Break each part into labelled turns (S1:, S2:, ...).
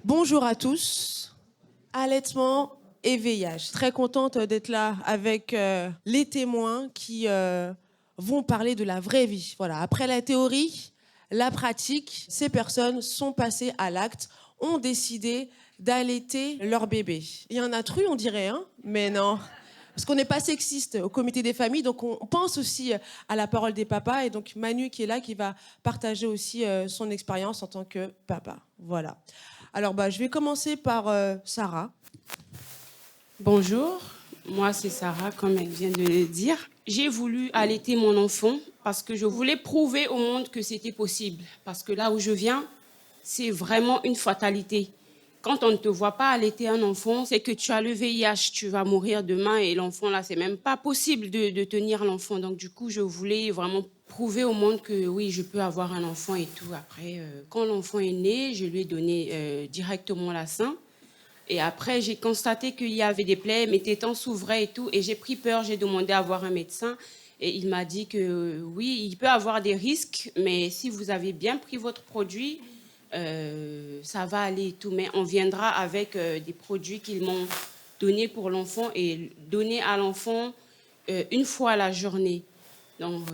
S1: Bonjour à tous. Allaitement et VIH. Très contente d'être là avec les témoins qui vont parler de la vraie vie. Voilà. Après la théorie, la pratique, ces personnes sont passées à l'acte, ont décidé d'allaiter leur bébé. Il y a un intrus, on dirait, hein? Mais non. Parce qu'on n'est pas sexiste au comité des familles, donc on pense aussi à la parole des papas. Et donc Manu qui est là, qui va partager aussi son expérience en tant que papa. Voilà. Alors, je vais commencer par Sarah.
S2: Bonjour, moi c'est Sarah, comme elle vient de le dire. J'ai voulu allaiter mon enfant parce que je voulais prouver au monde que c'était possible. Parce que là où je viens, c'est vraiment une fatalité. Quand on ne te voit pas allaiter un enfant, c'est que tu as le VIH, tu vas mourir demain et l'enfant là, c'est même pas possible de tenir l'enfant. Donc du coup, je voulais vraiment prouver au monde que oui, je peux avoir un enfant et tout. Après, quand l'enfant est né, je lui ai donné directement la sein. Et après, j'ai constaté qu'il y avait des plaies, mes tétons s'ouvraient et tout. Et j'ai pris peur, j'ai demandé à voir un médecin. Et il m'a dit que oui, il peut avoir des risques, mais si vous avez bien pris votre produit, ça va aller et tout. Mais on viendra avec des produits qu'ils m'ont donnés pour l'enfant et donnés à l'enfant une fois à la journée. Donc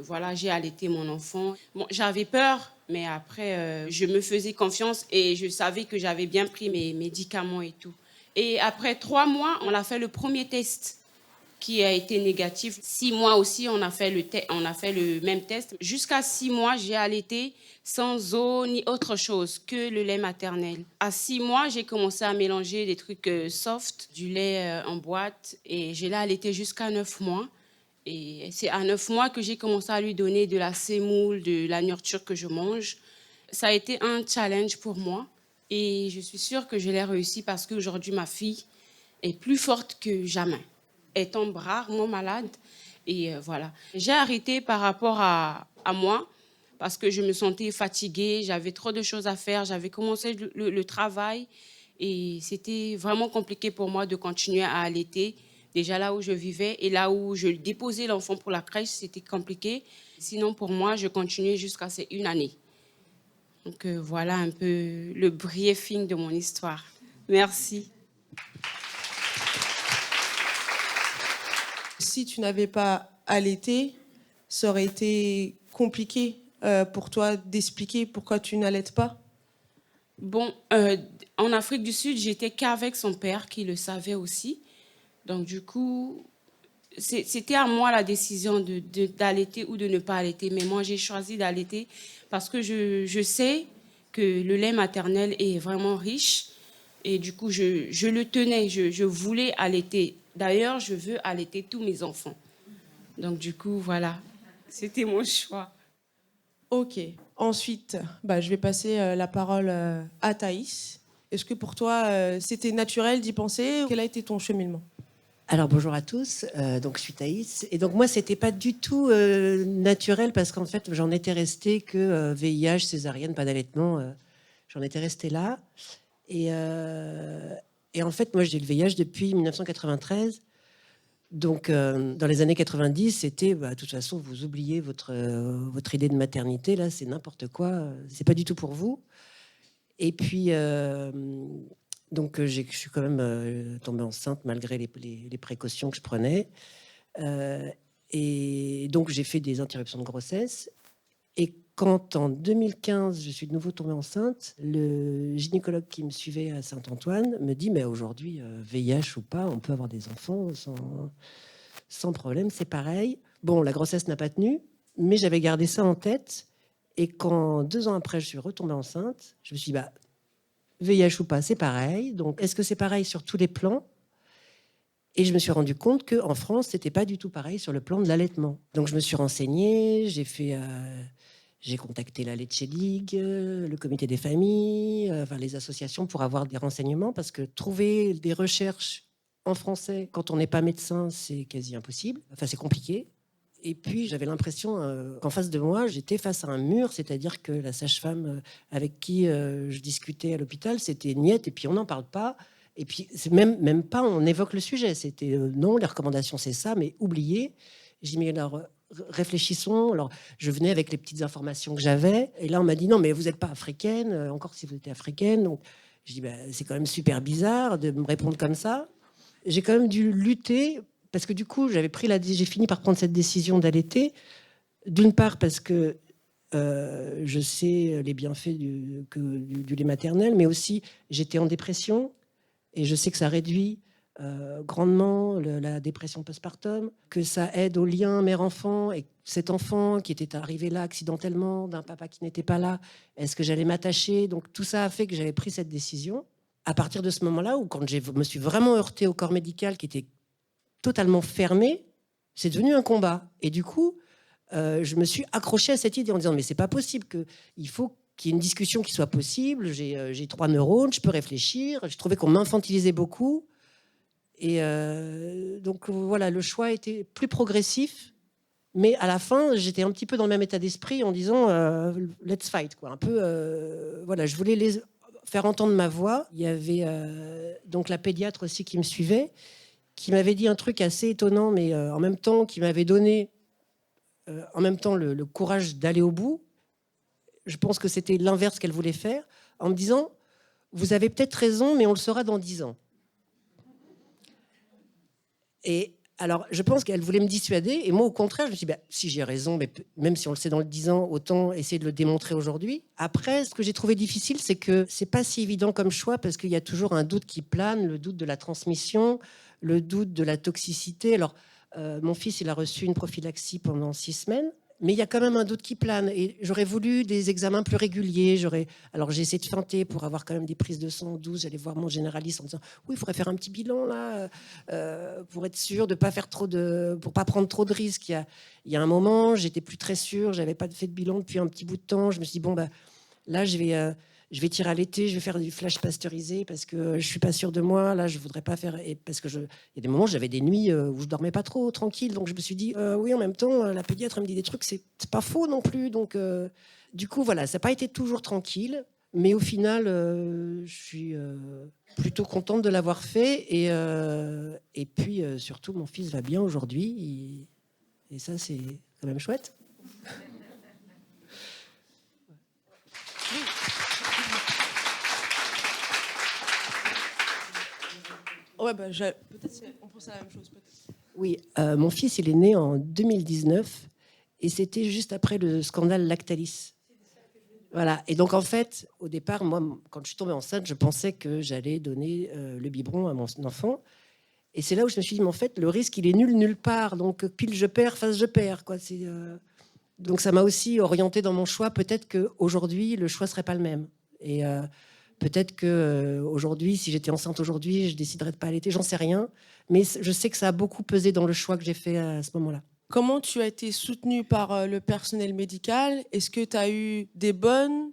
S2: voilà, j'ai allaité mon enfant. Bon, j'avais peur, mais après, je me faisais confiance et je savais que j'avais bien pris mes médicaments et tout. Et après 3 mois, on a fait le premier test qui a été négatif. 6 mois aussi, on a fait le même test. Jusqu'à 6 mois, j'ai allaité sans eau ni autre chose que le lait maternel. À 6 mois, j'ai commencé à mélanger des trucs soft, du lait en boîte, et j'ai allaité jusqu'à 9 mois. Et c'est à 9 mois que j'ai commencé à lui donner de la sémoule, de la nourriture que je mange. Ça a été un challenge pour moi et je suis sûre que je l'ai réussi parce qu'aujourd'hui, ma fille est plus forte que jamais. Elle tombe rarement malade et voilà. J'ai arrêté par rapport à moi parce que je me sentais fatiguée, j'avais trop de choses à faire, j'avais commencé le travail et c'était vraiment compliqué pour moi de continuer à allaiter. Déjà là où je vivais et là où je déposais l'enfant pour la crèche, c'était compliqué. Sinon, pour moi, je continuais jusqu'à ces 1 année. Donc voilà un peu le briefing de mon histoire. Merci.
S1: Si tu n'avais pas allaité, ça aurait été compliqué pour toi d'expliquer pourquoi tu n'allaites pas?
S2: Bon, en Afrique du Sud, j'étais qu'avec son père qui le savait aussi. Donc du coup, c'était à moi la décision d'allaiter ou de ne pas allaiter. Mais moi, j'ai choisi d'allaiter parce que je sais que le lait maternel est vraiment riche. Et du coup, je le tenais, je voulais allaiter. D'ailleurs, je veux allaiter tous mes enfants. Donc du coup, voilà, c'était mon choix.
S1: Ok. Ensuite, je vais passer la parole à Thaïs. Est-ce que pour toi, c'était naturel d'y penser? Quel a été ton cheminement?
S3: Alors bonjour à tous, donc je suis Thaïs et donc moi c'était pas du tout naturel parce qu'en fait j'en étais restée que VIH, césarienne, pas d'allaitement, j'en étais restée là et en fait moi j'ai le VIH depuis 1993, donc dans les années 90 c'était de toute façon vous oubliez votre idée de maternité, là c'est n'importe quoi, c'est pas du tout pour vous. Et puis donc, je suis quand même tombée enceinte malgré les précautions que je prenais. Et donc, j'ai fait des interruptions de grossesse. Et quand, en 2015, je suis de nouveau tombée enceinte, le gynécologue qui me suivait à Saint-Antoine me dit, mais aujourd'hui, VIH ou pas, on peut avoir des enfants sans problème, c'est pareil. Bon, la grossesse n'a pas tenu, mais j'avais gardé ça en tête. Et quand 2 ans après, je suis retombée enceinte, je me suis dit, VIH ou pas, c'est pareil. Donc, est-ce que c'est pareil sur tous les plans? Et je me suis rendu compte qu'en France, c'était pas du tout pareil sur le plan de l'allaitement. Donc, je me suis renseignée, j'ai contacté la Leche League, le comité des familles, les associations pour avoir des renseignements, parce que trouver des recherches en français quand on n'est pas médecin, c'est quasi impossible. Enfin, c'est compliqué. Et puis, j'avais l'impression qu'en face de moi, j'étais face à un mur, c'est-à-dire que la sage-femme avec qui je discutais à l'hôpital, c'était niette, et puis on n'en parle pas. Et puis, c'est même pas, on évoque le sujet. C'était non, les recommandations, c'est ça, mais oubliez. J'ai dit, mais alors, réfléchissons. Alors, je venais avec les petites informations que j'avais. Et là, on m'a dit, non, mais vous n'êtes pas africaine, encore si vous étiez africaine. Donc, je dis, c'est quand même super bizarre de me répondre comme ça. J'ai quand même dû lutter, parce que du coup, j'ai fini par prendre cette décision d'allaiter. D'une part, parce que je sais les bienfaits du lait maternel, mais aussi, j'étais en dépression, et je sais que ça réduit grandement la dépression postpartum, que ça aide au lien mère-enfant, et cet enfant qui était arrivé là accidentellement, d'un papa qui n'était pas là, est-ce que j'allais m'attacher? Donc tout ça a fait que j'avais pris cette décision. À partir de ce moment-là, où quand je me suis vraiment heurtée au corps médical qui était totalement fermé, c'est devenu un combat. Et du coup, je me suis accrochée à cette idée en disant, mais c'est pas possible, il faut qu'il y ait une discussion qui soit possible. J'ai 3 neurones, je peux réfléchir. Je trouvais qu'on m'infantilisait beaucoup. Et donc voilà, le choix était plus progressif, mais à la fin, j'étais un petit peu dans le même état d'esprit en disant let's fight, quoi. Un peu, voilà, je voulais faire entendre ma voix. Il y avait donc la pédiatre aussi qui me suivait, qui m'avait dit un truc assez étonnant, mais en même temps qui m'avait donné en même temps le courage d'aller au bout. Je pense que c'était l'inverse qu'elle voulait faire, en me disant vous avez peut-être raison, mais on le saura dans 10 ans. Et alors, je pense qu'elle voulait me dissuader. Et moi, au contraire, je me suis dit, si j'ai raison, mais même si on le sait dans le 10 ans, autant essayer de le démontrer aujourd'hui. Après, ce que j'ai trouvé difficile, c'est que c'est pas si évident comme choix, parce qu'il y a toujours un doute qui plane, le doute de la transmission, le doute de la toxicité. Alors, mon fils, il a reçu une prophylaxie pendant 6 semaines. Mais il y a quand même un doute qui plane. Et j'aurais voulu des examens plus réguliers. Alors j'ai essayé de feinter pour avoir quand même des prises de sang 12. J'allais voir mon généraliste en disant oui, il faudrait faire un petit bilan là, pour être sûr de pas faire pour pas prendre trop de risques. Il y a un moment, j'étais plus très sûre. J'avais pas fait de bilan depuis un petit bout de temps. Je me suis dit là je vais tirer à l'été, je vais faire du flash pasteurisé parce que je suis pas sûre de moi. Là, je voudrais pas faire. Et parce que il y a des moments, j'avais des nuits où je dormais pas trop tranquille. Donc je me suis dit, oui, en même temps, la pédiatre elle me dit des trucs, c'est pas faux non plus. Donc du coup, voilà, ça n'a pas été toujours tranquille. Mais au final, je suis plutôt contente de l'avoir fait. Et puis surtout, mon fils va bien aujourd'hui. Et ça, c'est quand même chouette.
S1: Ouais, peut-être on pense à la même chose. Peut-être.
S3: Oui, mon fils, il est né en 2019 et c'était juste après le scandale Lactalis. Voilà. Et donc, en fait, au départ, moi, quand je suis tombée enceinte, je pensais que j'allais donner le biberon à mon enfant. Et c'est là où je me suis dit, mais en fait, le risque, il est nul nulle part. Donc, pile je perds, face je perds, quoi. Donc, ça m'a aussi orientée dans mon choix. Peut-être qu'aujourd'hui, le choix ne serait pas le même. Et peut-être qu'aujourd'hui, si j'étais enceinte aujourd'hui, je déciderais de pas allaiter, j'en sais rien. Mais je sais que ça a beaucoup pesé dans le choix que j'ai fait à ce moment-là.
S1: Comment tu as été soutenue par le personnel médical? Est-ce que tu as eu des bonnes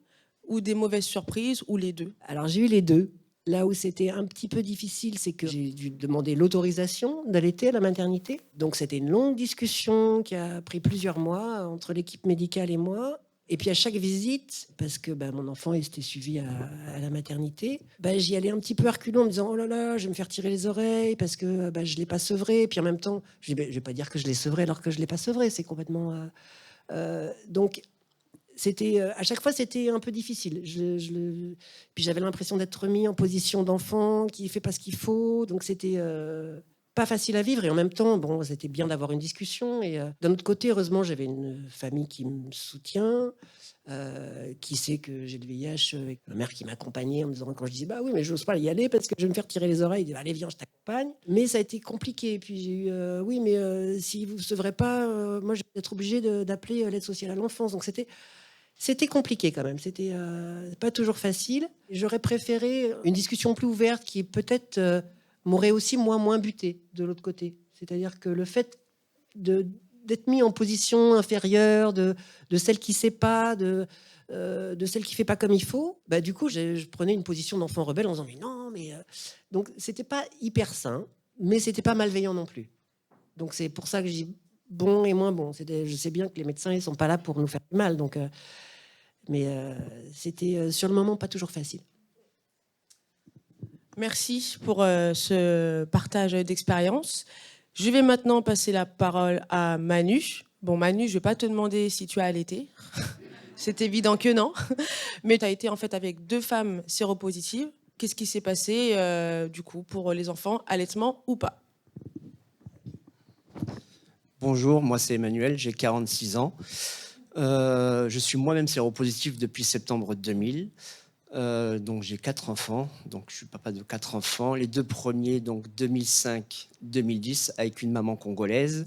S1: ou des mauvaises surprises, ou les deux?
S3: Alors, j'ai eu les deux. Là où c'était un petit peu difficile, c'est que j'ai dû demander l'autorisation d'allaiter à la maternité. Donc, c'était une longue discussion qui a pris plusieurs mois entre l'équipe médicale et moi. Et puis à chaque visite, parce que mon enfant il s'était suivi à la maternité, j'y allais un petit peu à reculons en me disant oh là là, je vais me faire tirer les oreilles parce que je l'ai pas sevré. Et puis en même temps, je vais pas dire que je l'ai sevré alors que je l'ai pas sevré, c'est complètement. Donc c'était à chaque fois c'était un peu difficile. Puis j'avais l'impression d'être mis en position d'enfant qui fait pas ce qu'il faut, donc c'était pas facile à vivre. Et en même temps, c'était bien d'avoir une discussion. Et d'un autre côté, heureusement, j'avais une famille qui me soutient, qui sait que j'ai le VIH, avec ma mère qui m'accompagnait en me disant, quand je disais oui, mais je n'ose pas y aller parce que je vais me faire tirer les oreilles, il dit allez, viens, je t'accompagne. Mais ça a été compliqué. Et puis j'ai eu oui, mais si vous ne sevrez pas, moi je vais être obligée d'appeler l'aide sociale à l'enfance. Donc c'était compliqué quand même, c'était pas toujours facile. J'aurais préféré une discussion plus ouverte qui peut-être m'aurait aussi moins buté de l'autre côté. C'est-à-dire que le fait d'être mis en position inférieure, de celle qui ne sait pas, de celle qui ne fait pas comme il faut, du coup, je prenais une position d'enfant rebelle en disant mais non, mais... Donc, ce n'était pas hyper sain, mais ce n'était pas malveillant non plus. Donc, c'est pour ça que je dis bon et moins bon. Je sais bien que les médecins ils ne sont pas là pour nous faire du mal. Donc, mais c'était sur le moment pas toujours facile.
S1: Merci pour ce partage d'expérience. Je vais maintenant passer la parole à Manu. Bon, Manu, je vais pas te demander si tu as allaité. C'est évident que non. Mais tu as été en fait avec 2 femmes séropositives. Qu'est-ce qui s'est passé du coup pour les enfants, allaitement ou pas?
S4: Bonjour, moi c'est Emmanuel, j'ai 46 ans. Je suis moi-même séropositif depuis septembre 2000. Donc j'ai 4 enfants, donc je suis papa de 4 enfants. Les 2 premiers, donc 2005-2010, avec une maman congolaise.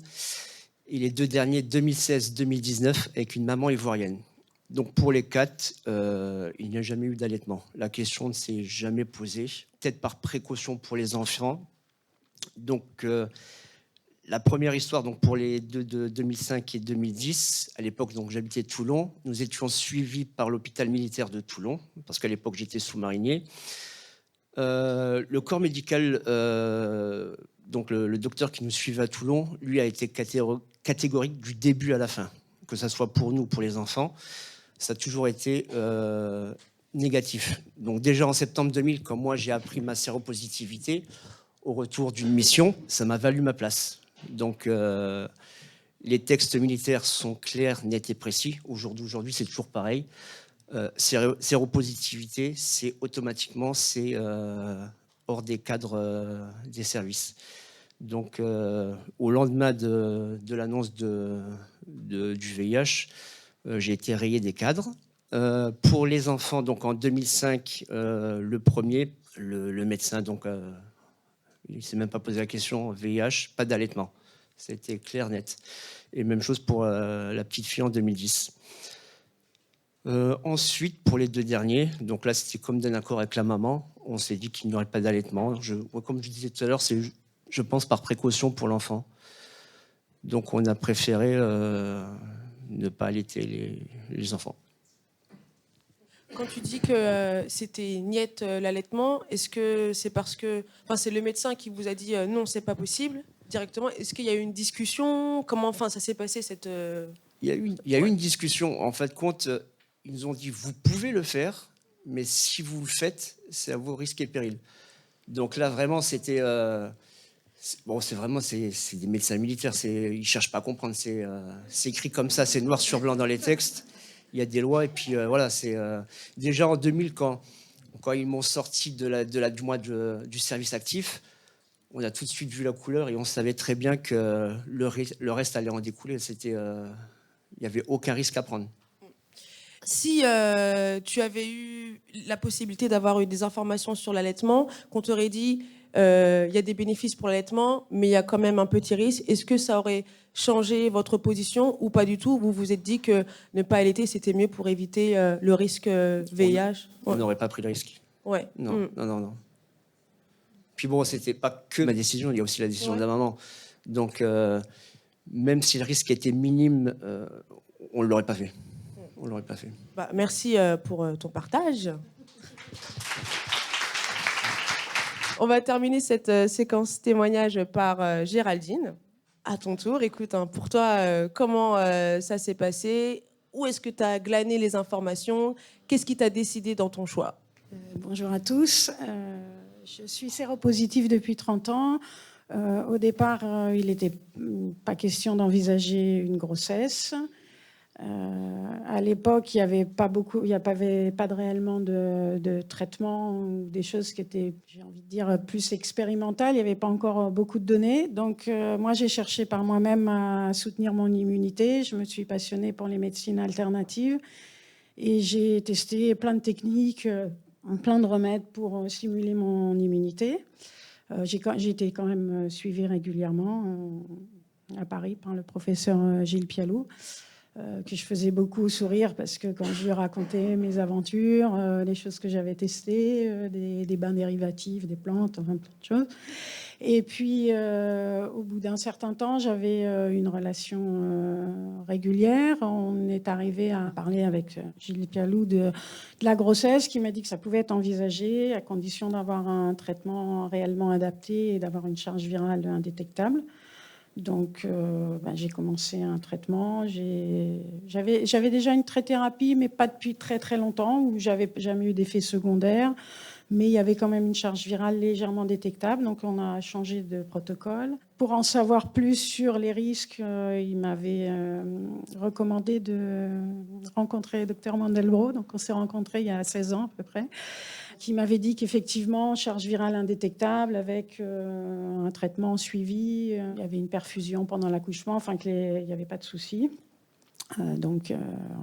S4: Et les 2 derniers, 2016-2019, avec une maman ivoirienne. Donc pour les 4, il n'y a jamais eu d'allaitement. La question ne s'est jamais posée, peut-être par précaution pour les enfants. Donc la première histoire, donc pour les 2 de 2005 et 2010, à l'époque, donc j'habitais Toulon. Nous étions suivis par l'hôpital militaire de Toulon, parce qu'à l'époque j'étais sous-marinier. Le corps médical, donc le docteur qui nous suivait à Toulon, lui a été catégorique du début à la fin, que ce soit pour nous ou pour les enfants. Ça a toujours été négatif. Donc déjà en septembre 2000, quand moi j'ai appris ma séropositivité, au retour d'une mission, ça m'a valu ma place. Donc les textes militaires sont clairs, nets et précis. Aujourd'hui, c'est toujours pareil. Séropositivité, c'est automatiquement hors des cadres des services. Donc au lendemain de l'annonce du VIH, j'ai été rayé des cadres. Pour les enfants, donc en 2005, le premier, le médecin, donc il ne s'est même pas posé la question, VIH, pas d'allaitement. C'était clair, net. Et même chose pour la petite fille en 2010. Ensuite, pour les 2 derniers, donc là, c'était comme d'un accord avec la maman. On s'est dit qu'il n'y aurait pas d'allaitement. Comme je disais tout à l'heure, c'est, je pense, par précaution pour l'enfant. Donc, on a préféré ne pas allaiter les enfants.
S1: Quand tu dis que c'était niet l'allaitement, est-ce que c'est parce que, enfin, c'est le médecin qui vous a dit non, c'est pas possible directement? Est-ce qu'il y a eu une discussion? Comment, enfin, ça s'est passé cette
S4: Il y a eu une discussion. En fait, ils nous ont dit vous pouvez le faire, mais si vous le faites, c'est à vos risques et périls. Donc là, vraiment, c'était c'est des médecins militaires. Ils cherchent pas à comprendre. C'est écrit comme ça, c'est noir sur blanc dans les textes. Il y a des lois et puis voilà. C'est déjà en 2000 quand ils m'ont sorti du mois du service actif. On a tout de suite vu la couleur et on savait très bien que le reste allait en découler. Il n'y avait aucun risque à prendre.
S1: Si tu avais eu la possibilité d'avoir eu des informations sur l'allaitement, qu'on t'aurait dit il y a des bénéfices pour l'allaitement, mais il y a quand même un petit risque, est-ce que ça aurait changé votre position ou pas du tout? Vous vous êtes dit que ne pas allaiter, c'était mieux pour éviter le risque VIH?
S4: On n'aurait pas pris le risque.
S1: Ouais.
S4: Non. Puis bon, c'était pas que ma décision, il y a aussi la décision de la maman. Donc, même si le risque était minime, on ne l'aurait pas fait. On l'aurait pas fait.
S1: Bah, merci pour ton partage. On va terminer cette séquence témoignage par Géraldine. À ton tour, écoute, pour toi, comment ça s'est passé? Où est-ce que tu as glané les informations? Qu'est-ce qui t'a décidé dans ton choix?
S5: Bonjour à tous. Je suis séropositive depuis 30 ans. Au départ, il n'était pas question d'envisager une grossesse. À l'époque, il n'y avait pas réellement de traitement ou des choses qui étaient, j'ai envie de dire, plus expérimentales. Il n'y avait pas encore beaucoup de données. Donc, moi, j'ai cherché par moi-même à soutenir mon immunité. Je me suis passionnée pour les médecines alternatives et j'ai testé plein de techniques, plein de remèdes pour stimuler mon immunité. J'ai été quand même suivie régulièrement à Paris par le professeur Gilles Pialou, que je faisais beaucoup sourire parce que quand je lui racontais mes aventures, les choses que j'avais testées, des bains dérivatifs, des plantes, enfin plein de choses. Et puis, au bout d'un certain temps, j'avais une relation régulière. On est arrivé à parler avec Gilles Pialou de la grossesse, qui m'a dit que ça pouvait être envisagé à condition d'avoir un traitement réellement adapté et d'avoir une charge virale indétectable. Donc, j'ai commencé un traitement. J'avais déjà une thérapie, mais pas depuis très très longtemps, où j'avais jamais eu d'effet secondaire. Mais il y avait quand même une charge virale légèrement détectable, donc on a changé de protocole. Pour en savoir plus sur les risques, il m'avait recommandé de rencontrer Dr Mandelbrot. Donc on s'est rencontrés il y a 16 ans à peu près, qui m'avait dit qu'effectivement, charge virale indétectable avec un traitement suivi, il y avait une perfusion pendant l'accouchement, enfin qu'il n'y avait pas de souci. Donc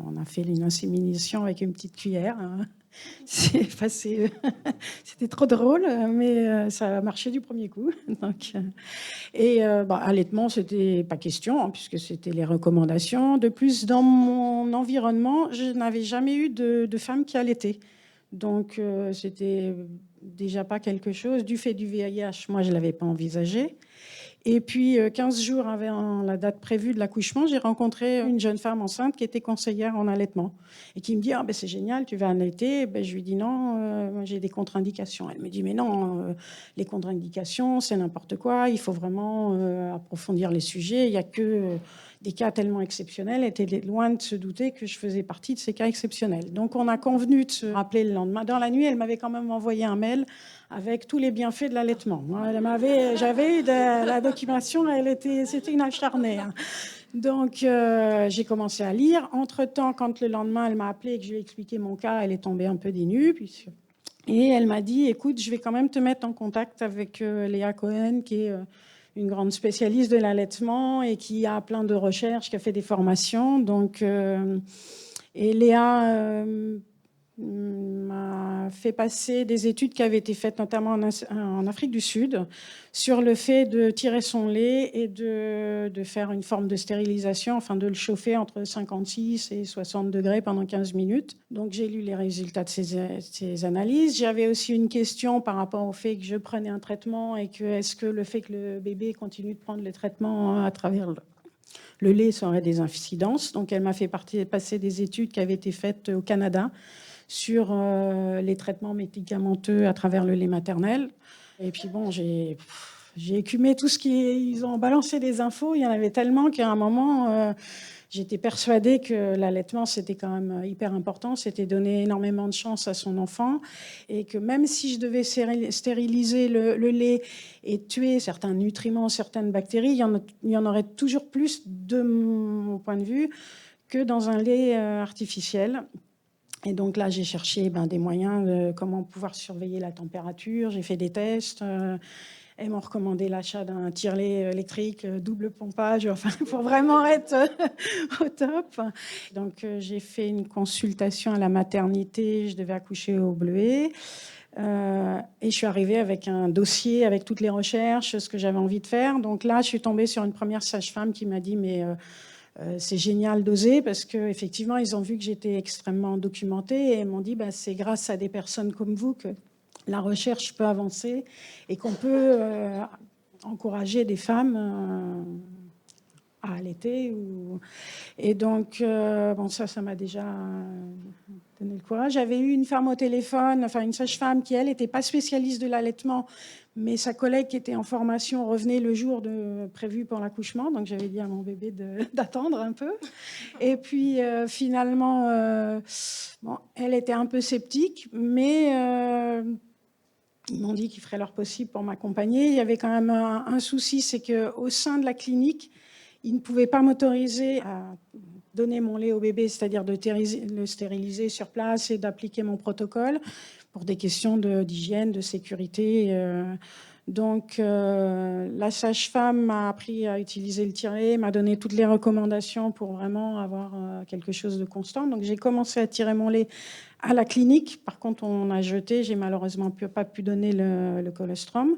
S5: on a fait une insémination avec une petite cuillère. C'était trop drôle, mais ça a marché du premier coup. Donc, allaitement, c'était pas question, hein, puisque c'était les recommandations. De plus, dans mon environnement, je n'avais jamais eu de femme qui allaitait. Donc, c'était déjà pas quelque chose. Du fait du VIH, moi, je ne l'avais pas envisagé. Et puis, 15 jours avant la date prévue de l'accouchement, j'ai rencontré une jeune femme enceinte qui était conseillère en allaitement et qui me dit « c'est génial, tu vas allaiter ». Je lui dis « Non, j'ai des contre-indications ». Elle me dit « Mais non, les contre-indications, c'est n'importe quoi. Il faut vraiment approfondir les sujets. Il n'y a que des cas tellement exceptionnels. » Elle était loin de se douter que je faisais partie de ces cas exceptionnels. Donc, on a convenu de se rappeler le lendemain. Dans la nuit, elle m'avait quand même envoyé un mail avec tous les bienfaits de l'allaitement. J'avais eu de la documentation, c'était une acharnée. Hein. Donc, j'ai commencé à lire. Entre-temps, quand le lendemain, elle m'a appelé et que je lui ai expliqué mon cas, elle est tombée un peu des nues. Et elle m'a dit, écoute, je vais quand même te mettre en contact avec Léa Cohen, qui est une grande spécialiste de l'allaitement et qui a plein de recherches, qui a fait des formations. Donc, et Léa m'a fait passer des études qui avaient été faites notamment en Afrique du Sud sur le fait de tirer son lait et de faire une forme de stérilisation, enfin de le chauffer entre 56 et 60 degrés pendant 15 minutes. Donc j'ai lu les résultats de ces analyses. J'avais aussi une question par rapport au fait que je prenais un traitement et que est-ce que le fait que le bébé continue de prendre le traitement à travers le lait, ça aurait des incidences. Donc elle m'a fait passer des études qui avaient été faites au Canada sur les traitements médicamenteux à travers le lait maternel. Et puis bon, j'ai écumé tout ce ils ont balancé des infos. Il y en avait tellement qu'à un moment, j'étais persuadée que l'allaitement, c'était quand même hyper important. C'était donner énormément de chance à son enfant. Et que même si je devais stériliser le lait et tuer certains nutriments, certaines bactéries, il y en aurait toujours plus, de mon point de vue, que dans un lait artificiel. Et donc là, j'ai cherché des moyens de comment pouvoir surveiller la température. J'ai fait des tests. Elles m'ont recommandé l'achat d'un tire-lait électrique, double pompage, enfin, pour vraiment être au top. Donc j'ai fait une consultation à la maternité. Je devais accoucher au Bleuet. Et je suis arrivée avec un dossier, avec toutes les recherches, ce que j'avais envie de faire. Donc là, je suis tombée sur une première sage-femme qui m'a dit « Mais c'est génial d'oser » parce qu'effectivement, ils ont vu que j'étais extrêmement documentée et ils m'ont dit c'est grâce à des personnes comme vous que la recherche peut avancer et qu'on peut encourager des femmes à allaiter. Et donc, ça m'a déjà donné le courage. J'avais eu une femme au téléphone, enfin une sage-femme qui, elle, n'était pas spécialiste de l'allaitement, mais sa collègue qui était en formation revenait le jour prévu pour l'accouchement. Donc, j'avais dit à mon bébé d'attendre un peu. Et puis, finalement, elle était un peu sceptique, mais ils m'ont dit qu'ils feraient leur possible pour m'accompagner. Il y avait quand même un souci, c'est qu'au sein de la clinique, ils ne pouvaient pas m'autoriser à donner mon lait au bébé, c'est-à-dire de le stériliser sur place et d'appliquer mon protocole pour des questions d'hygiène, de sécurité. Donc, la sage-femme m'a appris à utiliser le tire-lait, m'a donné toutes les recommandations pour vraiment avoir quelque chose de constant. Donc, j'ai commencé à tirer mon lait à la clinique. Par contre, on a jeté. J'ai malheureusement pas pu donner le colostrum.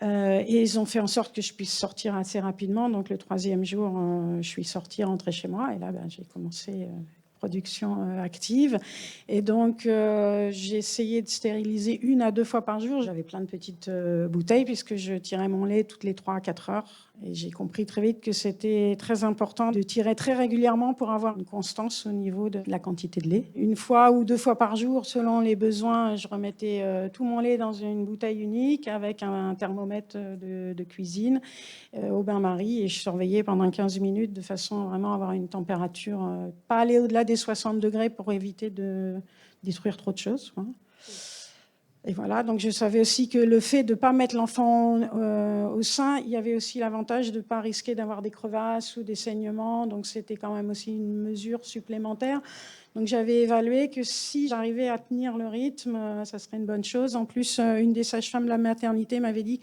S5: Et ils ont fait en sorte que je puisse sortir assez rapidement. Donc, le 3e jour, je suis sortie, rentrée chez moi. Et là, j'ai commencé production active. Et donc, j'ai essayé de stériliser 1 à 2 fois par jour. J'avais plein de petites bouteilles puisque je tirais mon lait toutes les 3 à 4 heures. Et j'ai compris très vite que c'était très important de tirer très régulièrement pour avoir une constance au niveau de la quantité de lait. 1 fois ou 2 fois par jour, selon les besoins, je remettais tout mon lait dans une bouteille unique avec un thermomètre de cuisine au bain-marie et je surveillais pendant 15 minutes de façon à vraiment avoir une température, pas aller au-delà des 60 degrés pour éviter de détruire trop de choses, quoi. Et voilà, donc je savais aussi que le fait de ne pas mettre l'enfant au sein, il y avait aussi l'avantage de ne pas risquer d'avoir des crevasses ou des saignements. Donc c'était quand même aussi une mesure supplémentaire. Donc j'avais évalué que si j'arrivais à tenir le rythme, ça serait une bonne chose. En plus, une des sages-femmes de la maternité m'avait dit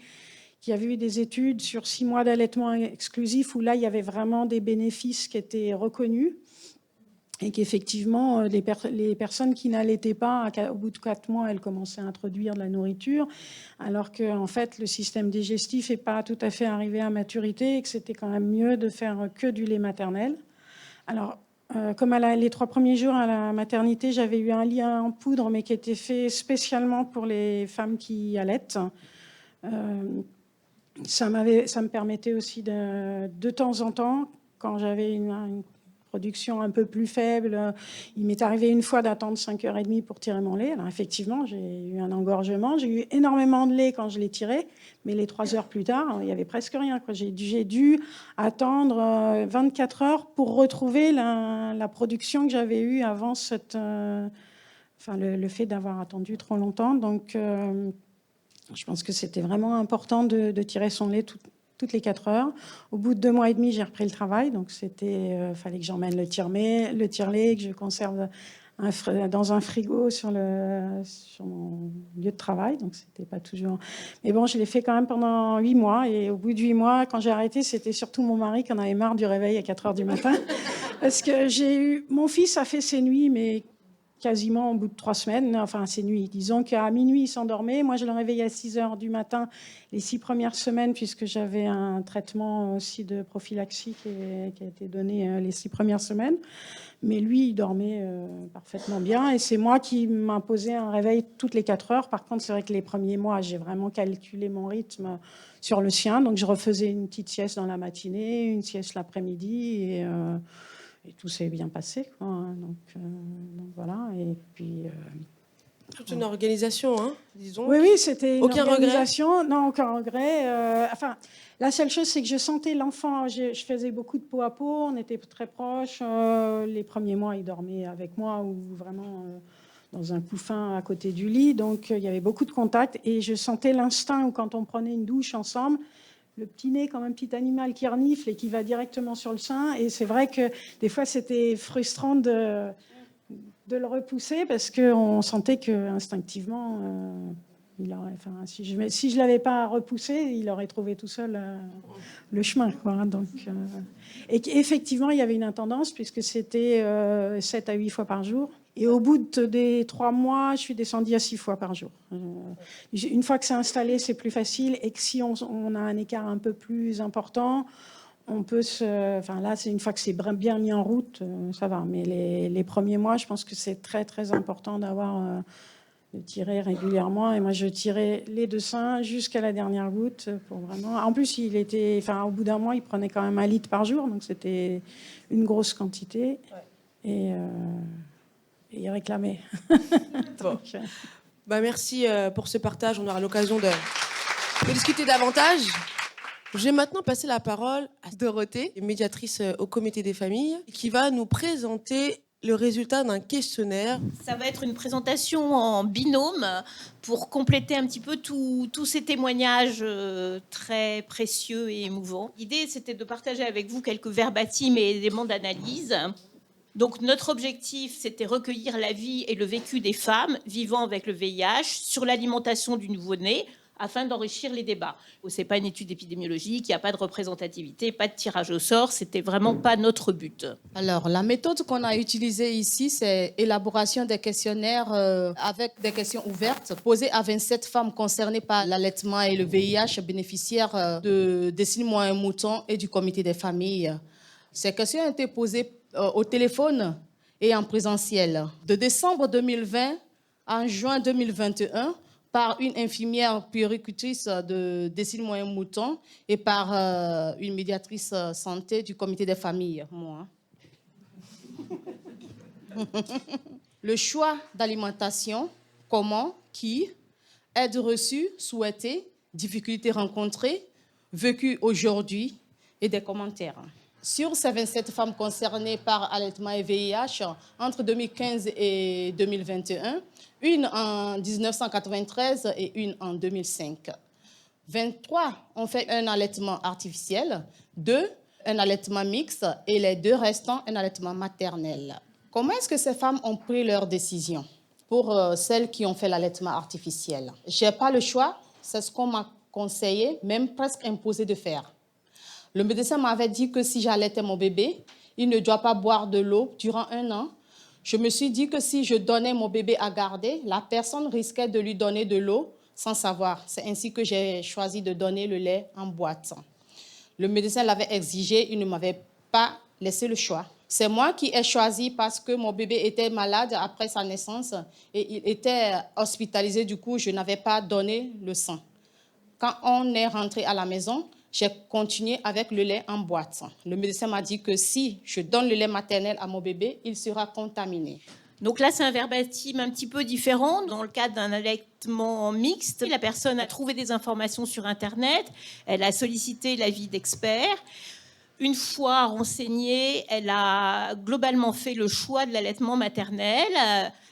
S5: qu'il y avait eu des études sur 6 mois d'allaitement exclusif où là, il y avait vraiment des bénéfices qui étaient reconnus. Et qu'effectivement, les personnes qui n'allaitaient pas, au bout de 4 mois, elles commençaient à introduire de la nourriture, alors qu'en fait, le système digestif n'est pas tout à fait arrivé à maturité et que c'était quand même mieux de faire que du lait maternel. Alors, comme les 3 premiers jours à la maternité, j'avais eu un lait en poudre, mais qui était fait spécialement pour les femmes qui allaitent. Ça me permettait aussi de temps en temps, quand j'avais une production un peu plus faible, il m'est arrivé une fois d'attendre 5h30 pour tirer mon lait. Alors effectivement, j'ai eu un engorgement. J'ai eu énormément de lait quand je l'ai tiré, mais les 3 heures plus tard, il y avait presque rien, quoi. J'ai dû attendre 24 heures pour retrouver la production que j'avais eue avant le fait d'avoir attendu trop longtemps. Donc, je pense que c'était vraiment important de tirer son lait toutes les 4 heures. Au bout de 2 mois et demi, j'ai repris le travail. Donc, fallait que j'emmène le tire-lait, que je conserve dans un frigo sur mon lieu de travail. Donc, c'était pas toujours... Mais bon, je l'ai fait quand même pendant 8 mois. Et au bout de 8 mois, quand j'ai arrêté, c'était surtout mon mari qui en avait marre du réveil à 4 heures du matin. Parce que mon fils a fait ses nuits, mais quasiment au bout de 3 semaines, enfin ses nuits. Disons qu'à minuit, il s'endormait. Moi, je le réveillais à 6 heures du matin les 6 premières semaines, puisque j'avais un traitement aussi de prophylaxie qui a été donné les 6 premières semaines. Mais lui, il dormait parfaitement bien. Et c'est moi qui m'imposais un réveil toutes les 4 heures. Par contre, c'est vrai que les premiers mois, j'ai vraiment calculé mon rythme sur le sien. Donc, je refaisais une petite sieste dans la matinée, une sieste l'après-midi. Et tout s'est bien passé, quoi. Donc voilà. Et puis
S1: toute une organisation, hein, disons.
S5: Oui, c'était une
S1: aucun
S5: organisation. Regret. Non, aucun regret. La seule chose, c'est que je sentais l'enfant. Je faisais beaucoup de peau à peau. On était très proches. Les premiers mois, il dormait avec moi ou vraiment dans un couffin à côté du lit. Donc il y avait beaucoup de contacts et je sentais l'instinct où quand on prenait une douche ensemble, le petit nez comme un petit animal qui renifle et qui va directement sur le sein. Et c'est vrai que des fois, c'était frustrant de le repousser parce qu'on sentait qu'instinctivement, si je ne l'avais pas repoussé, il aurait trouvé tout seul le chemin, quoi. Donc, et effectivement, il y avait une intendance puisque c'était 7 à 8 fois par jour. Et au bout des 3 mois, je suis descendue à 6 fois par jour. Une fois que c'est installé, c'est plus facile. Et que si on a un écart un peu plus important, on peut là, c'est une fois que c'est bien mis en route, ça va. Mais les premiers mois, je pense que c'est très, très important de tirer régulièrement. Et moi, je tirais les 2 seins jusqu'à la dernière goutte pour vraiment... En plus, au bout d'un mois, il prenait quand même 1 litre par jour. Donc, c'était une grosse quantité. Ouais. Et il réclamait.
S1: Bon. Merci pour ce partage. On aura l'occasion de discuter davantage. Je vais maintenant passer la parole à Dorothée, médiatrice au comité des familles, qui va nous présenter le résultat d'un questionnaire.
S6: Ça va être une présentation en binôme pour compléter un petit peu tous ces témoignages très précieux et émouvants. L'idée, c'était de partager avec vous quelques verbatims et éléments d'analyse. Donc, notre objectif, c'était recueillir la vie et le vécu des femmes vivant avec le VIH sur l'alimentation du nouveau-né afin d'enrichir les débats. Ce n'est pas une étude épidémiologique, il n'y a pas de représentativité, pas de tirage au sort, c'était vraiment pas notre but.
S7: Alors, la méthode qu'on a utilisée ici, c'est élaboration des questionnaires avec des questions ouvertes posées à 27 femmes concernées par l'allaitement et le VIH, bénéficiaires de Décile Moi un Mouton et du comité des familles. Ces questions ont été posées au téléphone et en présentiel. De décembre 2020 à juin 2021, par une infirmière puéricultrice de Décile Moi un Mouton et par une médiatrice santé du comité des familles, moi. Le choix d'alimentation, comment, qui, aide reçue, souhaitée, difficultés rencontrées, vécues aujourd'hui et des commentaires. Sur ces 27 femmes concernées par allaitement et VIH, entre 2015 et 2021, une en 1993 et une en 2005. 23 ont fait un allaitement artificiel, 2 un allaitement mixte et les 2 restants un allaitement maternel. Comment est-ce que ces femmes ont pris leur décision pour celles qui ont fait l'allaitement artificiel? Je n'ai pas le choix, c'est ce qu'on m'a conseillé, même presque imposé de faire. Le médecin m'avait dit que si j'allaitais mon bébé, il ne doit pas boire de l'eau durant 1 an. Je me suis dit que si je donnais mon bébé à garder, la personne risquait de lui donner de l'eau sans savoir. C'est ainsi que j'ai choisi de donner le lait en boîte. Le médecin l'avait exigé, il ne m'avait pas laissé le choix. C'est moi qui ai choisi parce que mon bébé était malade après sa naissance et il était hospitalisé. Du coup, je n'avais pas donné le sang. Quand on est rentré à la maison, j'ai continué avec le lait en boîte. Le médecin m'a dit que si je donne le lait maternel à mon bébé, il sera contaminé.
S6: Donc là, c'est un verbatim un petit peu différent. Dans le cadre d'un allaitement mixte, la personne a trouvé des informations sur Internet, elle a sollicité l'avis d'experts. Une fois renseignée, elle a globalement fait le choix de l'allaitement maternel.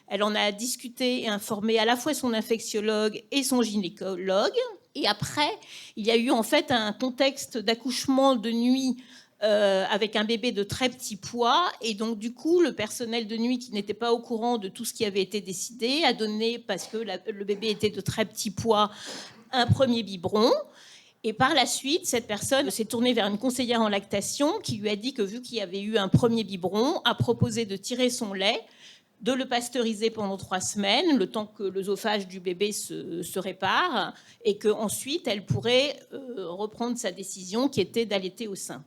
S6: Elle en a discuté et informé à la fois son infectiologue et son gynécologue. Et après, il y a eu en fait un contexte d'accouchement de nuit avec un bébé de très petit poids. Et donc, du coup, le personnel de nuit qui n'était pas au courant de tout ce qui avait été décidé a donné, parce que le bébé était de très petit poids, un premier biberon. Et par la suite, cette personne s'est tournée vers une conseillère en lactation qui lui a dit que vu qu'il y avait eu un premier biberon, a proposé de tirer son lait, de le pasteuriser pendant 3 semaines, le temps que l'œsophage du bébé se répare, et qu'ensuite, elle pourrait reprendre sa décision qui était d'allaiter au sein.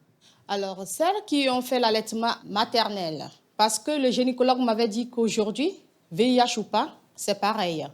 S7: Alors, celles qui ont fait l'allaitement maternel, parce que le gynécologue m'avait dit qu'aujourd'hui, VIH ou pas, c'est pareil.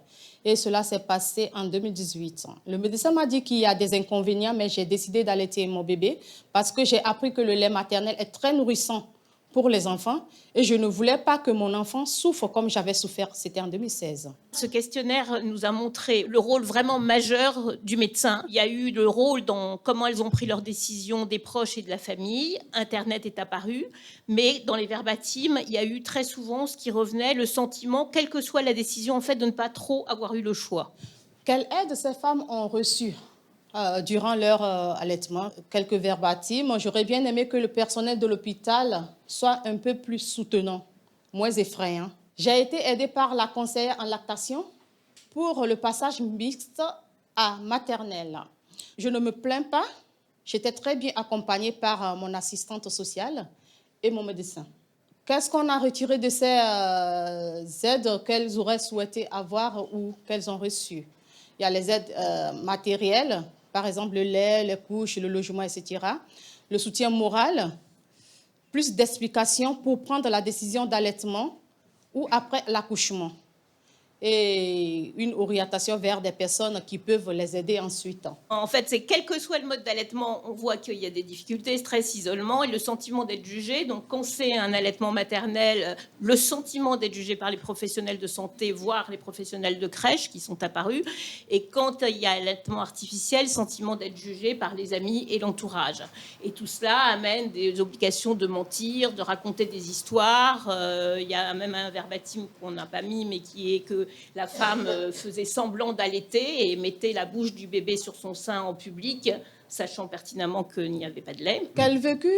S7: Et cela s'est passé en 2018. Le médecin m'a dit qu'il y a des inconvénients, mais j'ai décidé d'allaiter mon bébé parce que j'ai appris que le lait maternel est très nourrissant pour les enfants et je ne voulais pas que mon enfant souffre comme j'avais souffert. C'était en 2016.
S6: Ce questionnaire nous a montré le rôle vraiment majeur du médecin. Il y a eu le rôle dans comment elles ont pris leurs décisions des proches et de la famille. Internet est apparu, mais dans les verbatims, il y a eu très souvent ce qui revenait, le sentiment, quelle que soit la décision, en fait, de ne pas trop avoir eu le choix.
S7: Quelle aide ces femmes ont reçue durant leur allaitement? Quelques verbatims. J'aurais bien aimé que le personnel de l'hôpital soit un peu plus soutenant, moins effrayant. J'ai été aidée par la conseillère en lactation pour le passage mixte à maternelle. Je ne me plains pas. J'étais très bien accompagnée par mon assistante sociale et mon médecin. Qu'est-ce qu'on a retiré de ces aides qu'elles auraient souhaité avoir ou qu'elles ont reçues? Il y a les aides matérielles, par exemple le lait, les couches, le logement, etc. Le soutien moral, plus d'explications pour prendre la décision d'allaitement ou après l'accouchement. Et une orientation vers des personnes qui peuvent les aider ensuite.
S6: En fait, c'est quel que soit le mode d'allaitement, on voit qu'il y a des difficultés, stress, isolement et le sentiment d'être jugé. Donc, quand c'est un allaitement maternel, le sentiment d'être jugé par les professionnels de santé, voire les professionnels de crèche qui sont apparus. Et quand il y a allaitement artificiel, sentiment d'être jugé par les amis et l'entourage. Et tout cela amène des obligations de mentir, de raconter des histoires. Il y a même un verbatim qu'on n'a pas mis, mais qui est que la femme faisait semblant d'allaiter et mettait la bouche du bébé sur son sein en public, sachant pertinemment qu'il n'y avait pas de lait.
S7: Quel vécu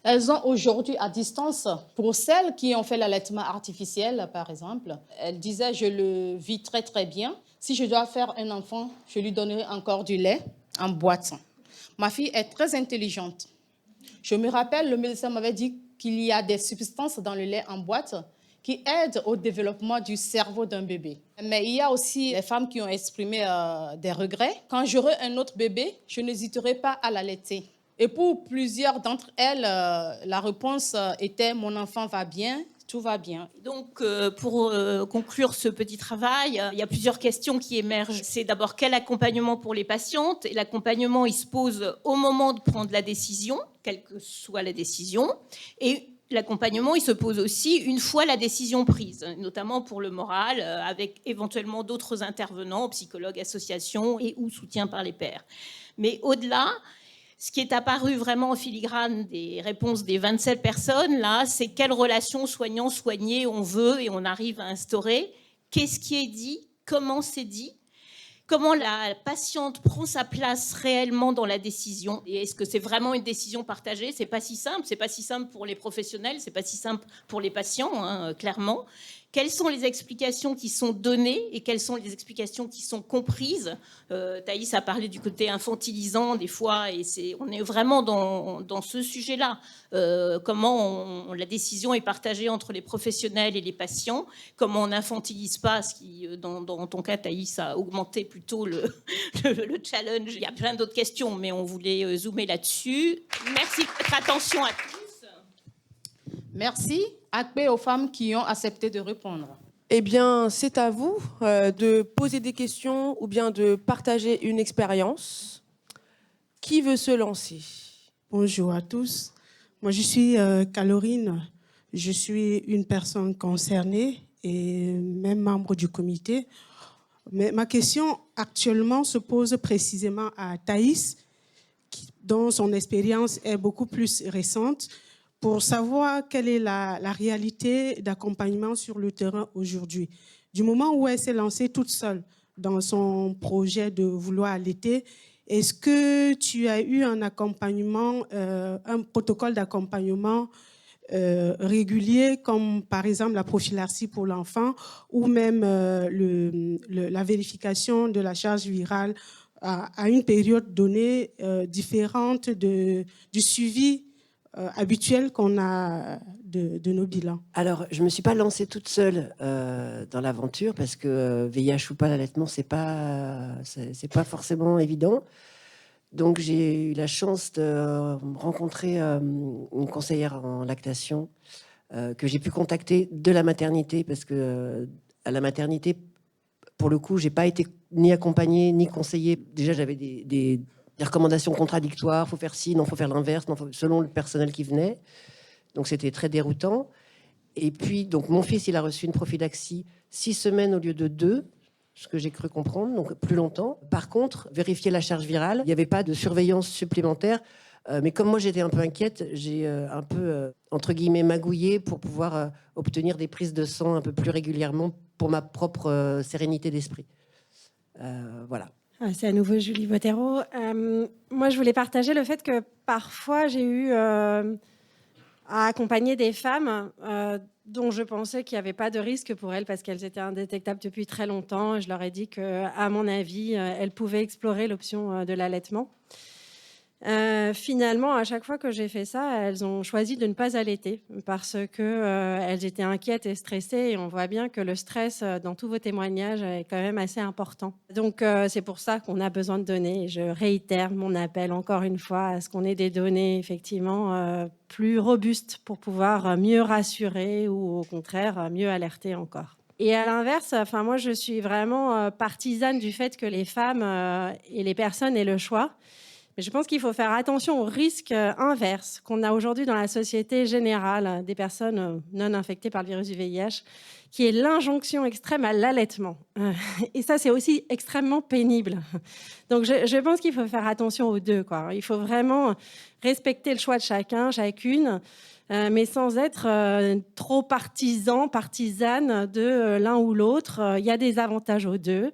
S7: elles ont aujourd'hui à distance? Pour celles qui ont fait l'allaitement artificiel, par exemple, elles disaient « je le vis très très bien. Si je dois faire un enfant, je lui donnerai encore du lait en boîte. » Ma fille est très intelligente. Je me rappelle, le médecin m'avait dit qu'il y a des substances dans le lait en boîte qui aident au développement du cerveau d'un bébé. Mais il y a aussi les femmes qui ont exprimé des regrets. Quand j'aurai un autre bébé, je n'hésiterai pas à l'allaiter. Et pour plusieurs d'entre elles, la réponse était « mon enfant va bien, tout va bien ».
S6: Donc, pour conclure ce petit travail, il y a plusieurs questions qui émergent. C'est d'abord quel accompagnement pour les patientes? Et l'accompagnement, il se pose au moment de prendre la décision, quelle que soit la décision. Et l'accompagnement, il se pose aussi une fois la décision prise, notamment pour le moral, avec éventuellement d'autres intervenants, psychologues, associations et ou soutien par les pairs. Mais au-delà, Ce qui est apparu vraiment en filigrane des réponses des 27 personnes, là, c'est quelle relation soignant-soigné on veut et on arrive à instaurer. Qu'est-ce qui est dit? Comment c'est dit? Comment la patiente prend sa place réellement dans la décision? Et est-ce que c'est vraiment une décision partagée? C'est pas si simple. C'est pas si simple pour les professionnels. C'est pas si simple pour les patients, hein, clairement. Quelles sont les explications qui sont données et quelles sont les explications qui sont comprises? Thaïs a parlé du côté infantilisant des fois, et on est vraiment dans ce sujet-là. Comment la décision est partagée entre les professionnels et les patients? Comment on n'infantilise pas, ce qui, dans ton cas, Thaïs, a augmenté plutôt le challenge. Il y a plein d'autres questions, mais on voulait zoomer là-dessus. Merci de votre attention à tous.
S7: Merci. Akbe aux femmes qui ont accepté de répondre.
S1: Eh bien, c'est à vous de poser des questions ou bien de partager une expérience. Qui veut se lancer?
S8: Bonjour à tous. Moi, je suis Calorine. Je suis une personne concernée et même membre du comité. Mais ma question actuellement se pose précisément à Thaïs, dont son expérience est beaucoup plus récente, pour savoir quelle est la réalité d'accompagnement sur le terrain aujourd'hui. Du moment où elle s'est lancée toute seule dans son projet de vouloir allaiter, est-ce que tu as eu un accompagnement, un protocole d'accompagnement régulier, comme par exemple la prophylaxie pour l'enfant ou même la vérification de la charge virale à une période donnée différente du suivi habituel qu'on a de nos bilans?
S3: Alors, je ne me suis pas lancée toute seule dans l'aventure parce que VIH ou pas, l'allaitement, c'est pas forcément évident. Donc, j'ai eu la chance de rencontrer une conseillère en lactation que j'ai pu contacter de la maternité parce que à la maternité, pour le coup, j'ai pas été ni accompagnée ni conseillée. Déjà, j'avais des recommandations contradictoires. Faut faire ci, non, faut faire l'inverse, selon le personnel qui venait. Donc, c'était très déroutant. Et puis, donc, mon fils, il a reçu une prophylaxie 6 semaines au lieu de 2, ce que j'ai cru comprendre, donc plus longtemps. Par contre, vérifier la charge virale, il n'y avait pas de surveillance supplémentaire. Mais comme moi, j'étais un peu inquiète, j'ai un peu, entre guillemets, magouillé pour pouvoir obtenir des prises de sang un peu plus régulièrement pour ma propre sérénité d'esprit. Voilà.
S5: C'est à nouveau Julie Bottero. Moi, je voulais partager le fait que parfois, j'ai eu à accompagner des femmes dont je pensais qu'il n'y avait pas de risque pour elles parce qu'elles étaient indétectables depuis très longtemps. Je leur ai dit qu'à mon avis, elles pouvaient explorer l'option de l'allaitement. Finalement, à chaque fois que j'ai fait ça, elles ont choisi de ne pas allaiter parce qu'elles étaient inquiètes et stressées. Et on voit bien que le stress, dans tous vos témoignages, est quand même assez important. Donc, c'est pour ça qu'on a besoin de données. Et je réitère mon appel encore une fois à ce qu'on ait des données effectivement plus robustes pour pouvoir mieux rassurer ou au contraire mieux alerter encore. Et à l'inverse, moi, je suis vraiment partisane du fait que les femmes et les personnes aient le choix. Mais je pense qu'il faut faire attention au risque inverse qu'on a aujourd'hui dans la société générale des personnes non infectées par le virus du VIH, qui est l'injonction extrême à l'allaitement. Et ça, c'est aussi extrêmement pénible. Donc, je pense qu'il faut faire attention aux deux, quoi. Il faut vraiment respecter le choix de chacun, chacune, mais sans être trop partisane de l'un ou l'autre. Il y a des avantages aux deux.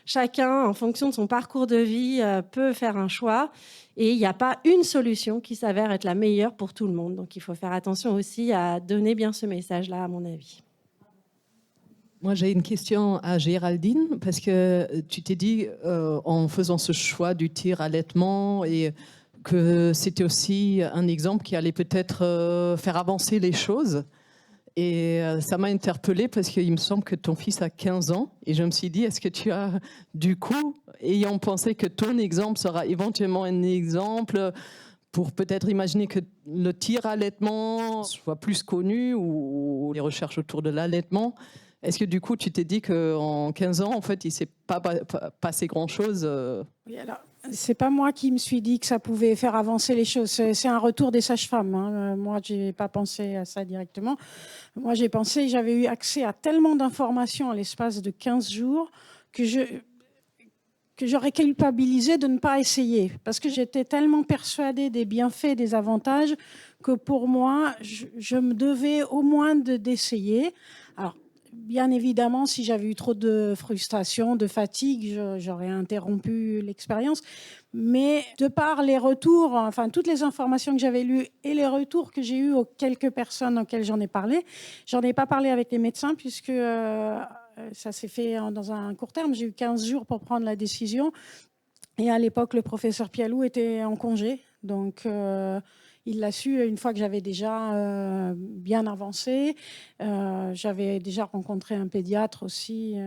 S5: Chacun, en fonction de son parcours de vie, peut faire un choix. Et il n'y a pas une solution qui s'avère être la meilleure pour tout le monde. Donc, il faut faire attention aussi à donner bien ce message-là, à mon avis.
S9: Moi, j'ai une question à Géraldine, parce que tu t'es dit, en faisant ce choix du tir-allaitement, et que c'était aussi un exemple qui allait peut-être faire avancer les choses. Et ça m'a interpellée parce qu'il me semble que ton fils a 15 ans. Et je me suis dit, est-ce que tu as, du coup, ayant pensé que ton exemple sera éventuellement un exemple pour peut-être imaginer que le tir-allaitement soit plus connu ou les recherches autour de l'allaitement, est-ce que du coup, tu t'es dit qu'en 15 ans, en fait, il ne s'est pas passé grand-chose
S5: Oui, alors, c'est pas moi qui me suis dit que ça pouvait faire avancer les choses. C'est un retour des sages-femmes. Hein. Moi, j'ai pas pensé à ça directement. Moi, j'avais eu accès à tellement d'informations à l'espace de 15 jours que que j'aurais culpabilisé de ne pas essayer, parce que j'étais tellement persuadée des bienfaits, des avantages, que pour moi, je me devais au moins d'essayer. Alors, bien évidemment, si j'avais eu trop de frustration, de fatigue, j'aurais interrompu l'expérience. Mais de par les retours, enfin toutes les informations que j'avais lues et les retours que j'ai eus aux quelques personnes auxquelles j'en ai parlé, j'en ai pas parlé avec les médecins puisque ça s'est fait dans un court terme. J'ai eu 15 jours pour prendre la décision. Et à l'époque, le professeur Pialou était en congé. Donc, il l'a su une fois que j'avais déjà bien avancé. J'avais déjà rencontré un pédiatre aussi,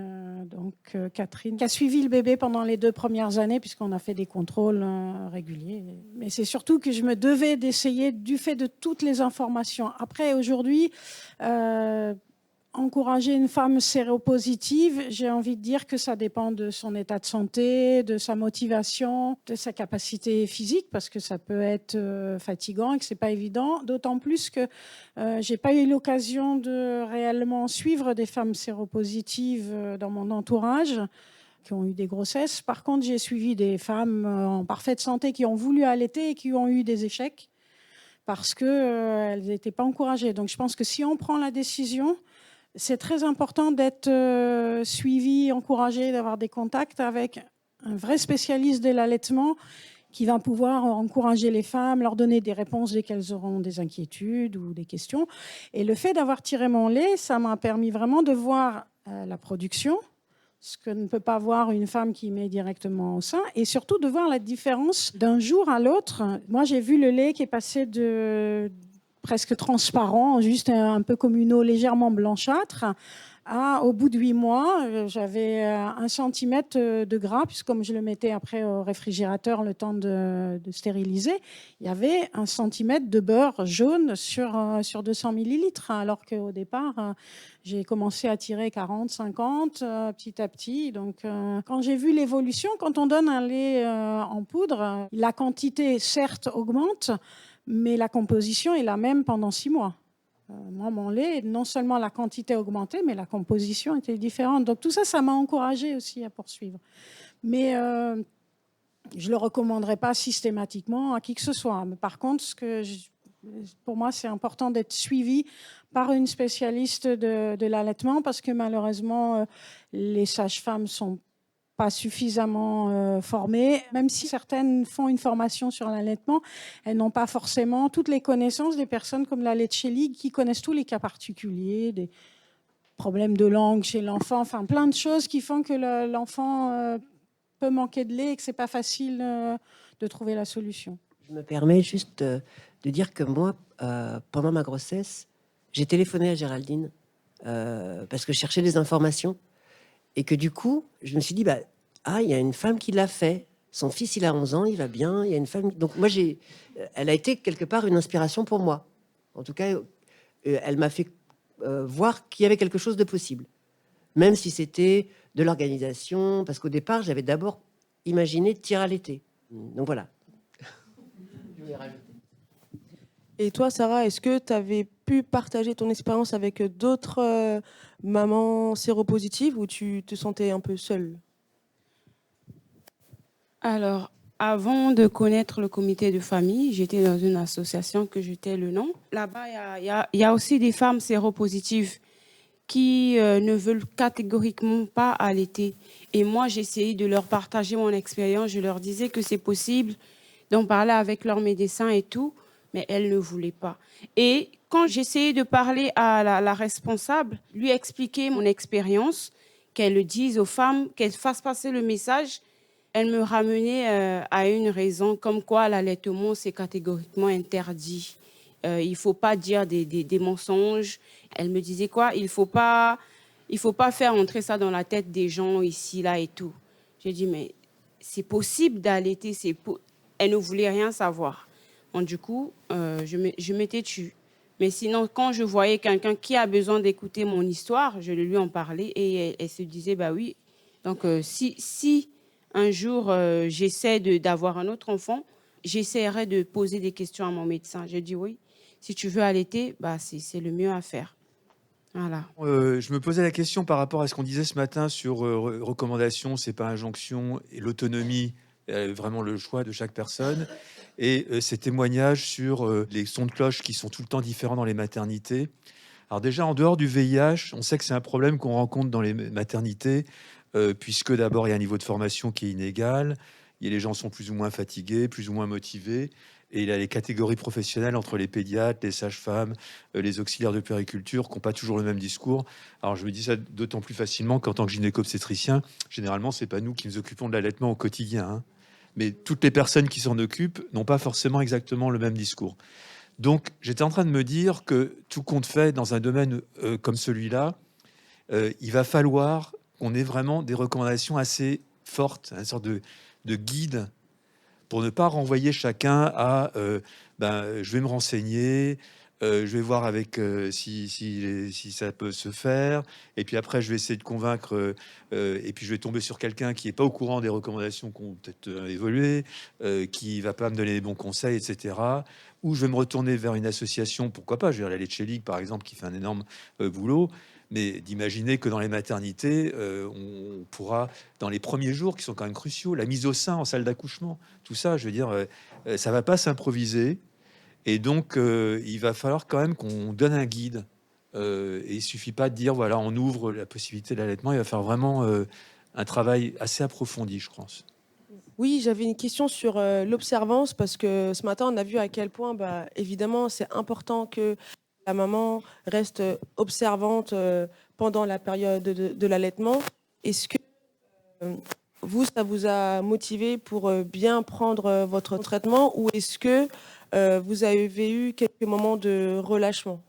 S5: Catherine, qui a suivi le bébé pendant les 2 premières années, puisqu'on a fait des contrôles réguliers. Mais c'est surtout que je me devais d'essayer du fait de toutes les informations. Après, aujourd'hui, encourager une femme séropositive, j'ai envie de dire que ça dépend de son état de santé, de sa motivation, de sa capacité physique, parce que ça peut être fatigant et que c'est pas évident. D'autant plus que j'ai pas eu l'occasion de réellement suivre des femmes séropositives dans mon entourage qui ont eu des grossesses. Par contre, j'ai suivi des femmes en parfaite santé qui ont voulu allaiter et qui ont eu des échecs parce qu'elles n'étaient pas encouragées. Donc je pense que si on prend la décision, c'est très important d'être suivi, encouragé, d'avoir des contacts avec un vrai spécialiste de l'allaitement qui va pouvoir encourager les femmes, leur donner des réponses dès qu'elles auront des inquiétudes ou des questions. Et le fait d'avoir tiré mon lait, ça m'a permis vraiment de voir la production, ce que ne peut pas voir une femme qui met directement au sein, et surtout de voir la différence d'un jour à l'autre. Moi, j'ai vu le lait qui est passé de presque transparent, juste un peu comme une eau légèrement blanchâtre. Au bout de 8 mois, j'avais 1 centimètre de gras, puisque comme je le mettais après au réfrigérateur le temps de stériliser, il y avait 1 centimètre de beurre jaune sur 200 millilitres, alors qu'au départ, j'ai commencé à tirer 40, 50, petit à petit. Donc, quand j'ai vu l'évolution, quand on donne un lait en poudre, la quantité, certes, augmente, mais la composition est la même pendant 6 mois. Moi, mon lait, non seulement la quantité augmentait, mais la composition était différente. Donc tout ça, ça m'a encouragée aussi à poursuivre. Mais je ne le recommanderais pas systématiquement à qui que ce soit. Mais par contre, pour moi, c'est important d'être suivi par une spécialiste de l'allaitement parce que malheureusement, les sages-femmes sont pas suffisamment formées. Même si certaines font une formation sur l'allaitement, elles n'ont pas forcément toutes les connaissances des personnes comme la Leche League qui connaissent tous les cas particuliers, des problèmes de langue chez l'enfant, enfin plein de choses qui font que l'enfant peut manquer de lait et que c'est pas facile de trouver la solution.
S3: Je me permets juste de dire que moi, pendant ma grossesse, j'ai téléphoné à Géraldine parce que je cherchais des informations. Et que du coup, je me suis dit, il y a une femme qui l'a fait. Son fils, il a 11 ans, il va bien. Il y a une femme. Donc moi, elle a été quelque part une inspiration pour moi. En tout cas, elle m'a fait voir qu'il y avait quelque chose de possible, même si c'était de l'organisation. Parce qu'au départ, j'avais d'abord imaginé tir à l'été. Donc voilà.
S1: Et toi, Sarah, est-ce que tu avais pu partager ton expérience avec d'autres mamans séropositives ou tu te sentais un peu seule?
S2: Alors, avant de connaître le comité de famille, j'étais dans une association que je tais le nom. Là-bas, il y a aussi des femmes séropositives qui ne veulent catégoriquement pas allaiter. Et moi, j'essayais de leur partager mon expérience. Je leur disais que c'est possible d'en parler avec leur médecin et tout, mais elles ne voulaient pas. Et quand j'essayais de parler à la responsable, lui expliquer mon expérience, qu'elle le dise aux femmes, qu'elle fasse passer le message, elle me ramenait à une raison comme quoi l'allaitement, c'est catégoriquement interdit. Il ne faut pas dire des mensonges. Elle me disait quoi? Il faut pas faire entrer ça dans la tête des gens ici, là et tout. J'ai dit, mais c'est possible d'allaiter. Elle ne voulait rien savoir. Donc, du coup, je m'étais tue. Mais sinon, quand je voyais quelqu'un qui a besoin d'écouter mon histoire, je lui en parlais et elle se disait, bah oui. Donc, si un jour j'essaie d'avoir un autre enfant, j'essaierai de poser des questions à mon médecin. J'ai dit oui, si tu veux allaiter, bah, c'est le mieux à faire. Voilà.
S10: Je me posais la question par rapport à ce qu'on disait ce matin sur recommandations, c'est pas injonction, et l'autonomie, vraiment le choix de chaque personne. Et ces témoignages sur les sons de cloche qui sont tout le temps différents dans les maternités. Alors déjà, en dehors du VIH, on sait que c'est un problème qu'on rencontre dans les maternités, puisque d'abord, il y a un niveau de formation qui est inégal, les gens sont plus ou moins fatigués, plus ou moins motivés, et il y a les catégories professionnelles entre les pédiatres, les sages-femmes, les auxiliaires de puériculture qui n'ont pas toujours le même discours. Alors je me dis ça d'autant plus facilement qu'en tant que gynéco-obstétricien, généralement, c'est pas nous qui nous occupons de l'allaitement au quotidien, hein. Mais toutes les personnes qui s'en occupent n'ont pas forcément exactement le même discours. Donc j'étais en train de me dire que tout compte fait dans un domaine comme celui-là, il va falloir qu'on ait vraiment des recommandations assez fortes, une sorte de guide pour ne pas renvoyer chacun à je vais me renseigner, je vais voir avec si ça peut se faire, et puis après je vais essayer de convaincre, et puis je vais tomber sur quelqu'un qui n'est pas au courant des recommandations qui ont peut-être évolué, qui va pas me donner les bons conseils, etc. Ou je vais me retourner vers une association, pourquoi pas, je vais aller à la Leche League par exemple, qui fait un énorme boulot. Mais d'imaginer que dans les maternités, on pourra, dans les premiers jours qui sont quand même cruciaux, la mise au sein en salle d'accouchement, tout ça, je veux dire, ça va pas s'improviser. Et donc, il va falloir quand même qu'on donne un guide. Et il suffit pas de dire, voilà, on ouvre la possibilité de l'allaitement. Il va faire vraiment un travail assez approfondi, je pense.
S1: Oui, j'avais une question sur l'observance, parce que ce matin, on a vu à quel point, évidemment, c'est important que la maman reste observante pendant la période de l'allaitement. Est-ce que ça vous a motivé pour bien prendre votre traitement, ou est-ce que vous avez eu quelques moments de relâchement?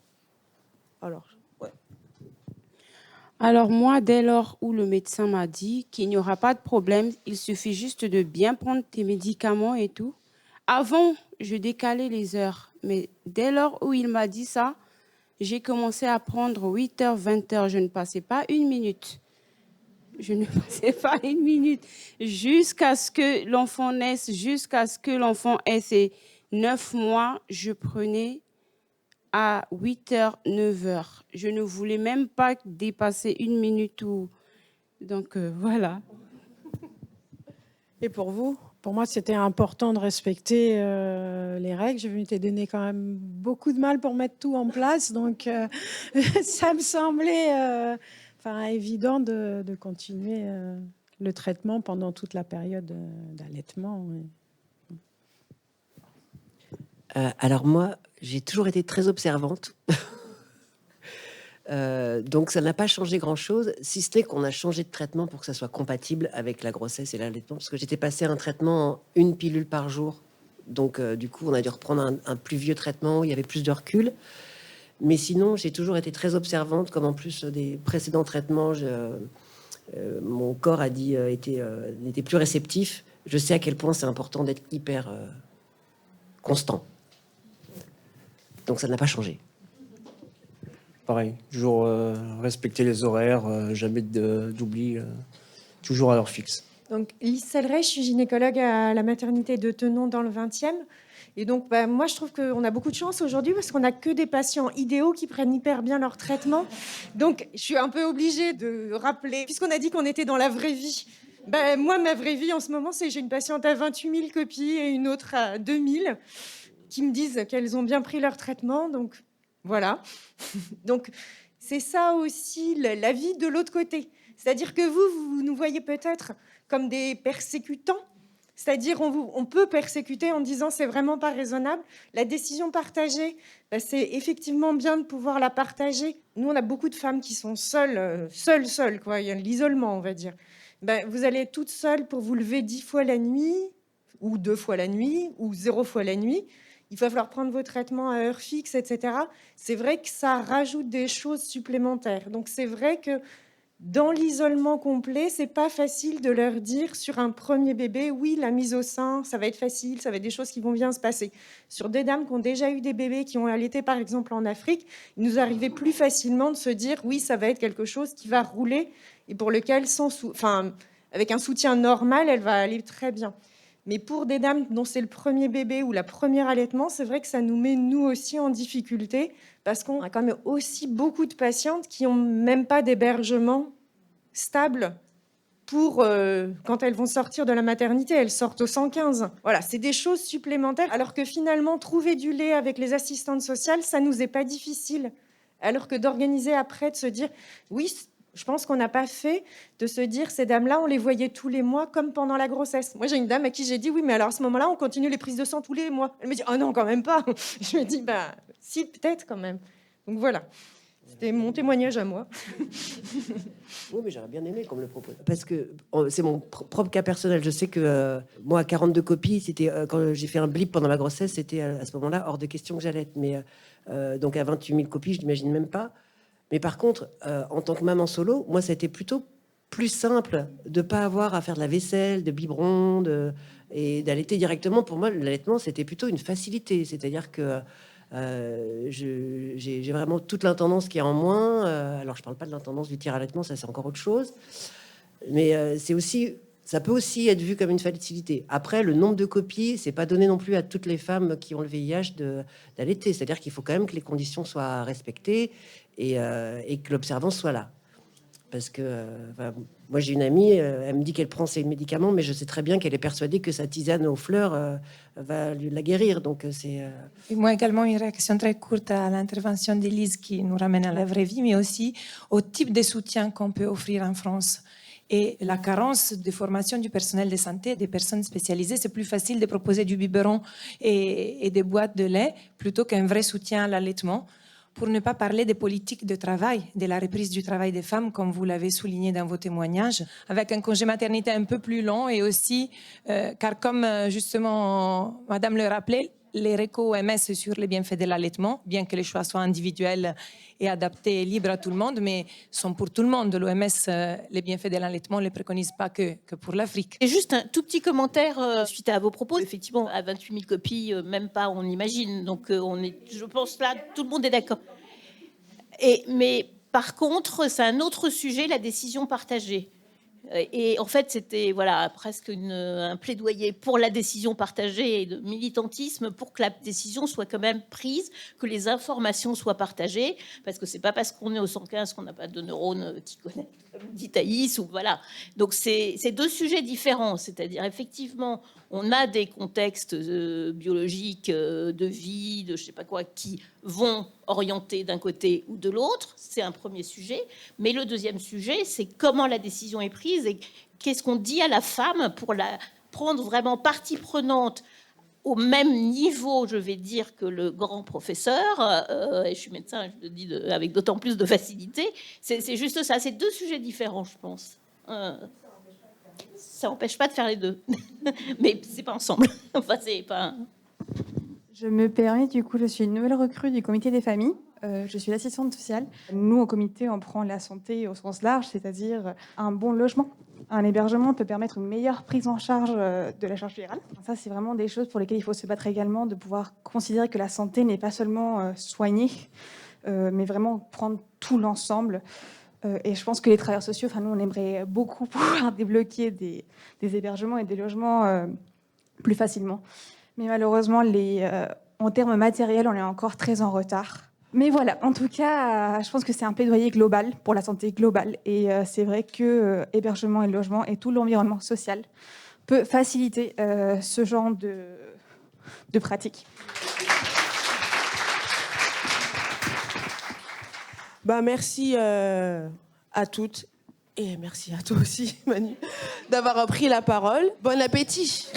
S2: Alors moi, dès lors où le médecin m'a dit qu'il n'y aura pas de problème, il suffit juste de bien prendre tes médicaments et tout. Avant, je décalais les heures, mais dès lors où il m'a dit ça, j'ai commencé à prendre 8h, 20h. Je ne passais pas une minute. Je ne passais pas une minute jusqu'à ce que l'enfant naisse, jusqu'à ce que l'enfant ait ses 9 mois. Je prenais à 8h, 9h. Je ne voulais même pas dépasser une minute. Donc, voilà.
S1: Et pour vous?
S5: Pour moi, c'était important de respecter les règles. Je m'étais donné quand même beaucoup de mal pour mettre tout en place. Donc, ça me semblait évident de continuer le traitement pendant toute la période d'allaitement.
S3: Alors moi, j'ai toujours été très observante. Donc ça n'a pas changé grand-chose, si ce n'est qu'on a changé de traitement pour que ça soit compatible avec la grossesse et l'allaitement, parce que j'étais passée à un traitement en 1 pilule par jour. Donc du coup, on a dû reprendre un plus vieux traitement où il y avait plus de recul. Mais sinon, j'ai toujours été très observante, comme en plus des précédents traitements, mon corps n'était plus réceptif. Je sais à quel point c'est important d'être hyper constant. Donc ça n'a pas changé.
S4: Pareil, toujours respecter les horaires, jamais d'oubli, toujours à l'heure fixe.
S11: Donc, Lise Selleret, je suis gynécologue à la maternité de Tenon dans le 20e. Et donc, moi, je trouve qu'on a beaucoup de chance aujourd'hui parce qu'on n'a que des patients idéaux qui prennent hyper bien leur traitement. Donc, je suis un peu obligée de rappeler, puisqu'on a dit qu'on était dans la vraie vie. Moi, ma vraie vie en ce moment, c'est que j'ai une patiente à 28 000 copies et une autre à 2 000 qui me disent qu'elles ont bien pris leur traitement. Donc, voilà. Donc, c'est ça aussi la vie de l'autre côté. C'est-à-dire que vous nous voyez peut-être comme des persécutants. C'est-à-dire on peut persécuter en disant c'est vraiment pas raisonnable. La décision partagée, c'est effectivement bien de pouvoir la partager. Nous, on a beaucoup de femmes qui sont seules, quoi. Il y a l'isolement, on va dire. Vous allez être toute seule pour vous lever 10 fois la nuit, ou 2 fois la nuit, ou 0 fois la nuit. Il va falloir prendre vos traitements à heure fixe, etc. C'est vrai que ça rajoute des choses supplémentaires. Donc, c'est vrai que dans l'isolement complet, c'est pas facile de leur dire sur un premier bébé, oui, la mise au sein, ça va être facile, ça va être des choses qui vont bien se passer. Sur des dames qui ont déjà eu des bébés, qui ont allaité, par exemple, en Afrique, il nous arrivait plus facilement de se dire, oui, ça va être quelque chose qui va rouler et pour lequel, avec un soutien normal, elle va aller très bien. Mais pour des dames dont c'est le premier bébé ou la première allaitement, c'est vrai que ça nous met, nous aussi, en difficulté, parce qu'on a quand même aussi beaucoup de patientes qui n'ont même pas d'hébergement stable pour quand elles vont sortir de la maternité, elles sortent au 115. Voilà, c'est des choses supplémentaires, alors que finalement, trouver du lait avec les assistantes sociales, ça nous est pas difficile. Alors que d'organiser après, de se dire, oui, je pense qu'on n'a pas fait, de se dire, ces dames-là, on les voyait tous les mois comme pendant la grossesse. Moi, j'ai une dame à qui j'ai dit, oui, mais alors à ce moment-là, on continue les prises de sang tous les mois. Elle me dit, oh non, quand même pas. Je me dis, bah, si, peut-être quand même. Donc voilà, c'était mon témoignage à moi.
S3: Oui, mais j'aurais bien aimé qu'on me le propose. Parce que c'est mon propre cas personnel. Je sais que moi, à 42 copies, c'était quand j'ai fait un blip pendant ma grossesse, c'était à ce moment-là hors de question que j'allaite. Mais donc à 28 000 copies, je n'imagine même pas. Mais par contre, en tant que maman solo, moi, ça a été plutôt plus simple de ne pas avoir à faire de la vaisselle, de biberon, et d'allaiter directement. Pour moi, l'allaitement, c'était plutôt une facilité. C'est-à-dire que j'ai vraiment toute l'intendance qui est en moins. Alors, je parle pas de l'intendance du tir-allaitement, ça, c'est encore autre chose. Mais c'est aussi... Ça peut aussi être vu comme une facilité. Après, le nombre de copies, c'est pas donné non plus à toutes les femmes qui ont le VIH d'allaiter. C'est-à-dire qu'il faut quand même que les conditions soient respectées et que l'observance soit là. Parce que moi, j'ai une amie, elle me dit qu'elle prend ses médicaments, mais je sais très bien qu'elle est persuadée que sa tisane aux fleurs va la guérir. Donc, c'est...
S12: Et moi également, une réaction très courte à l'intervention d'Élise qui nous ramène à la vraie vie, mais aussi au type de soutien qu'on peut offrir en France. Et la carence de formation du personnel de santé, des personnes spécialisées, c'est plus facile de proposer du biberon et des boîtes de lait plutôt qu'un vrai soutien à l'allaitement. Pour ne pas parler des politiques de travail, de la reprise du travail des femmes, comme vous l'avez souligné dans vos témoignages, avec un congé maternité un peu plus long et aussi, car comme justement Madame le rappelait, les réco OMS sur les bienfaits de l'allaitement, bien que les choix soient individuels et adaptés et libres à tout le monde, mais sont pour tout le monde. L'OMS, les bienfaits de l'allaitement ne les préconise pas que pour l'Afrique.
S6: Et juste un tout petit commentaire suite à vos propos. Effectivement, à 28 000 copies, même pas, on imagine. Donc, je pense là, tout le monde est d'accord. Mais par contre, c'est un autre sujet, la décision partagée. Et en fait, c'était presque un plaidoyer pour la décision partagée et de militantisme pour que la décision soit quand même prise, que les informations soient partagées, parce que c'est pas parce qu'on est au 115 qu'on n'a pas de neurones qui connaissent, comme dit Thaïs, ou voilà. Donc c'est deux sujets différents, c'est-à-dire effectivement, on a des contextes biologiques, de vie, de je sais pas quoi, qui vont orienter d'un côté ou de l'autre. C'est un premier sujet. Mais le deuxième sujet, c'est comment la décision est prise et qu'est-ce qu'on dit à la femme pour la prendre vraiment partie prenante au même niveau, je vais dire, que le grand professeur. Et je suis médecin, je le dis avec d'autant plus de facilité. C'est juste ça. C'est deux sujets différents, je pense. Ça n'empêche pas de faire les deux. Mais c'est pas ensemble. Enfin, c'est pas...
S13: Je me permets, du coup, je suis une nouvelle recrue du comité des familles. Je suis l'assistante sociale. Nous, au comité, on prend la santé au sens large, c'est-à-dire un bon logement. Un hébergement peut permettre une meilleure prise en charge de la charge virale. Ça, c'est vraiment des choses pour lesquelles il faut se battre également, de pouvoir considérer que la santé n'est pas seulement soigner, mais vraiment prendre tout l'ensemble. Et je pense que les travailleurs sociaux, nous, on aimerait beaucoup pouvoir débloquer des hébergements et des logements plus facilement. Mais malheureusement, en termes matériels, on est encore très en retard. Mais voilà, en tout cas, je pense que c'est un plaidoyer global pour la santé globale. Et c'est vrai que hébergement et logement et tout l'environnement social peut faciliter ce genre de pratique.
S1: Merci à toutes et merci à toi aussi, Manu, d'avoir repris la parole. Bon appétit.